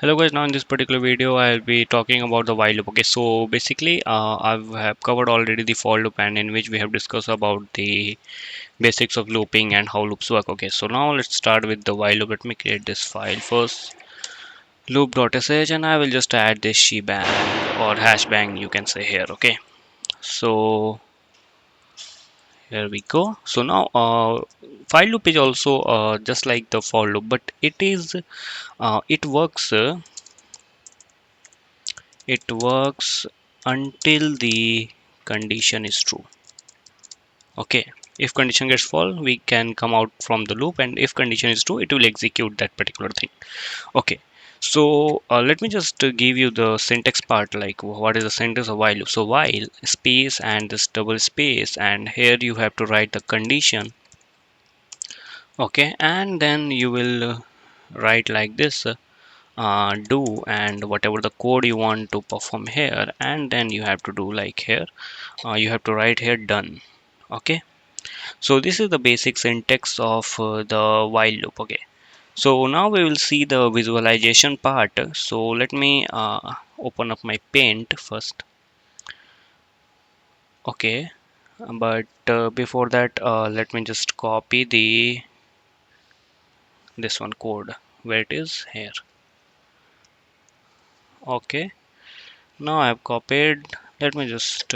Hello guys, now in this particular video I'll be talking about the while loop. Okay, so basically I have covered already the for loop, and in which we have discussed about the basics of looping and how loops work. Okay, so now let's start with the while loop. Let me create this file first, loop.sh, and I will just add this shebang or hash bang, you can say here. Okay, so here we go. So now while loop is also just like the for loop, but it works until the condition is true. Okay, if condition gets false we can come out from the loop, and if condition is true it will execute that particular thing. Okay, so let me just give you the syntax part, like what is the syntax of while loop. So while space and this double space, and here you have to write the condition. Okay, and then you will write like this, do and whatever the code you want to perform here, and then you have to do like here, you have to write here done. Okay, so this is the basic syntax of the while loop. Okay, so now we will see the visualization part. So let me open up my paint first. Okay, but before that let me just copy the this one code where it is here. Okay, now I have copied. Let me just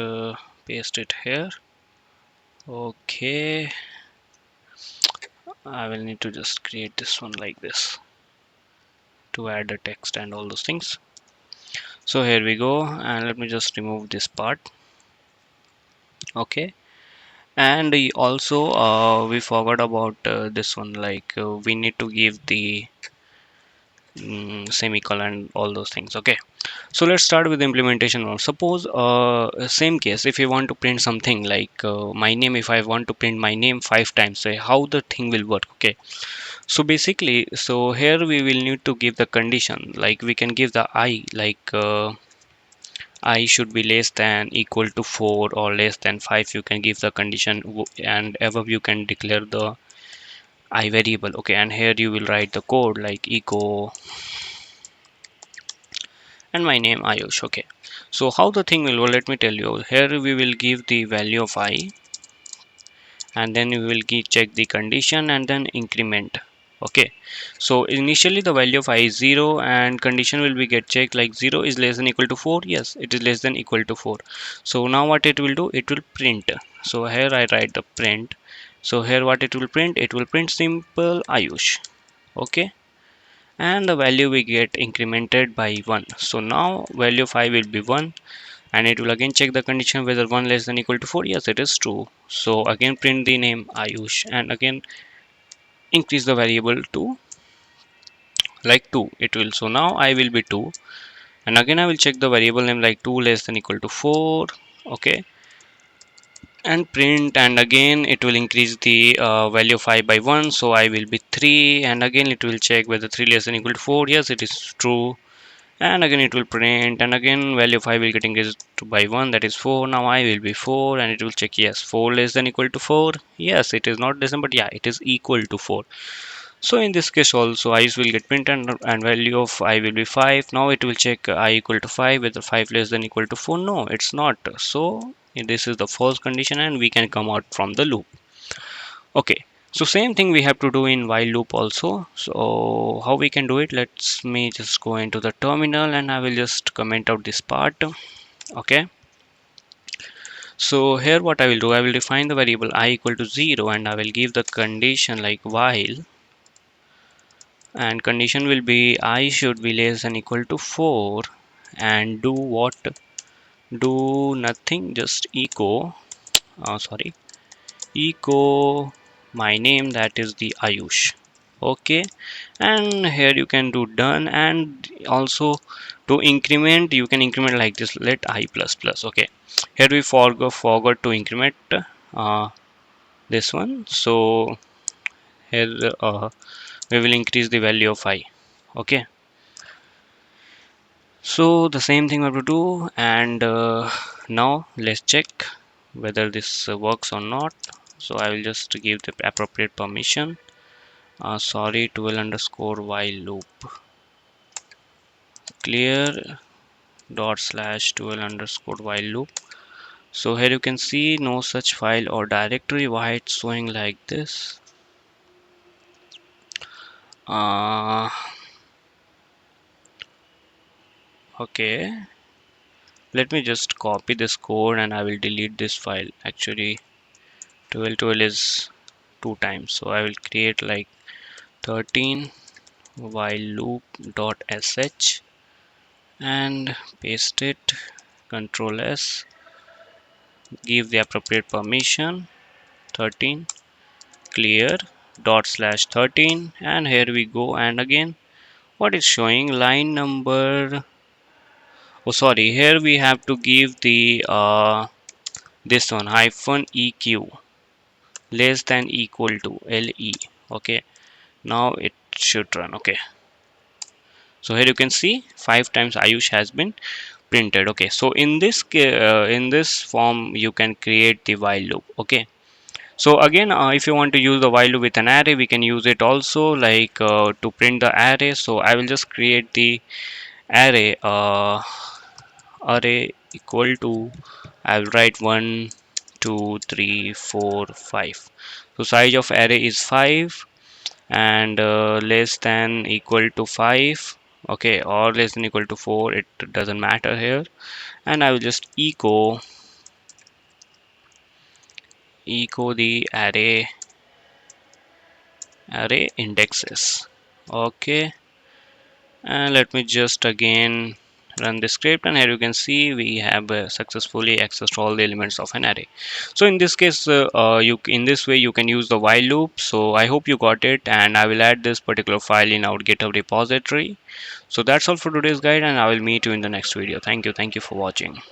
paste it here. Okay, I will need to just create this one like this to add the text and all those things. So here we go, and let me just remove this part. Okay, and also we forgot about this one, like we need to give the semicolon and all those things. Okay, so let's start with the implementation now. Suppose same case, if you want to print something like my name, if I want to print my name 5 times, say how the thing will work. Okay, so basically, so here we will need to give the condition, like we can give the I, like I should be less than equal to 4 or less than 5. You can give the condition, and above you can declare the I variable. Okay, and here you will write the code like echo and my name Ayush. Okay, so how the thing will work, let me tell you. Here we will give the value of I, and then we will check the condition and then increment. Okay, so initially the value of I is 0, and condition will be get checked like 0 is less than equal to 4. Yes, it is less than equal to 4. So now what it will do, it will print. So here I write the print. So here what it will print, it will print simple Ayush. Okay, and the value we get incremented by 1. So now value of I will be 1, and it will again check the condition whether 1 less than equal to 4. Yes, it is true. So again print the name Ayush, and again increase the variable to like 2. It will, so now I will be 2, and again I will check the variable name like 2 less than equal to 4. Okay, and print, and again it will increase the value of I by 1, so I will be 3, and again it will check whether 3 less than equal to 4. Yes, it is true, and again it will print, and again value of I will get increased by 1, that is 4. Now I will be 4, and it will check, yes, 4 less than equal to 4. Yes, it is not less than, but yeah, it is equal to 4. So in this case also I will get print, and value of I will be 5. Now it will check I equal to 5, whether 5 less than equal to 4. No, it's not. So this is the false condition, and we can come out from the loop. Okay, so same thing we have to do in while loop also. So how we can do it, let's me just go into the terminal, and I will just comment out this part. Okay, so here what I will do, I will define the variable I equal to 0, and I will give the condition like while, and condition will be I should be less than equal to 4, and do what, do nothing, just echo sorry, echo my name, that is the Ayush. Okay, and here you can do done, and also to increment you can increment like this, let I plus plus. Okay, here we forgot to increment uh, this one, so here we will increase the value of I. Okay, so the same thing we have to do, and now let's check whether this works or not. So I will just give the appropriate permission. Sorry, 12 underscore while loop. clear dot slash 12 underscore while loop. So here you can see no such file or directory. Why it's showing like this? uh, okay, let me just copy this code and I will delete this file. Actually 12 is two times, so I will create like 13 while loop dot sh and paste it, control S, give the appropriate permission, 13 clear dot slash 13, and here we go. And again what is showing line number, oh sorry, here we have to give the this one hyphen eq less than equal to le. Okay, now it should run. Okay, so here you can see 5 times Ayush has been printed. Okay, so in this form you can create the while loop. Okay, so again if you want to use the while loop with an array, we can use it also, like to print the array. So I will just create the array array equal to, I will write 1 2 3 4 5. So size of array is 5 and less than equal to 5, okay, or less than equal to 4, it doesn't matter here. And I will just echo the array indexes. Okay, and let me just again run the script, and here you can see we have successfully accessed all the elements of an array. So in this case you in this way you can use the while loop. So I hope you got it, and I will add this particular file in our GitHub repository. So that's all for today's guide, and I will meet you in the next video. Thank you for watching.